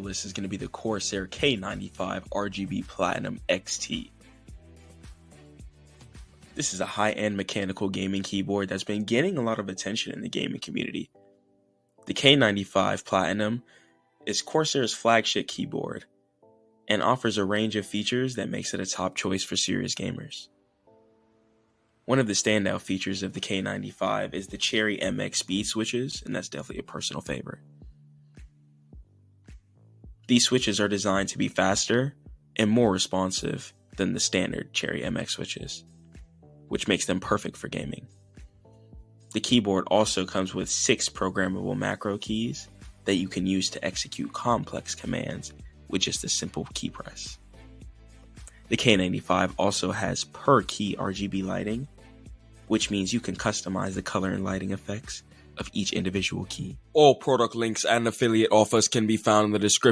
list is going to be the Corsair K95 RGB Platinum XT. This is a high-end mechanical gaming keyboard that's been getting a lot of attention in the gaming community. The K95 Platinum is Corsair's flagship keyboard and offers a range of features that makes it a top choice for serious gamers. One of the standout features of the K95 is the Cherry MX speed switches, and that's definitely a personal favorite. These switches are designed to be faster and more responsive than the standard Cherry MX switches, which makes them perfect for gaming. The keyboard also comes with 6 programmable macro keys that you can use to execute complex commands with just a simple key press. The K95 also has per key RGB lighting, which means you can customize the color and lighting effects of each individual key. All product links and affiliate offers can be found in the description.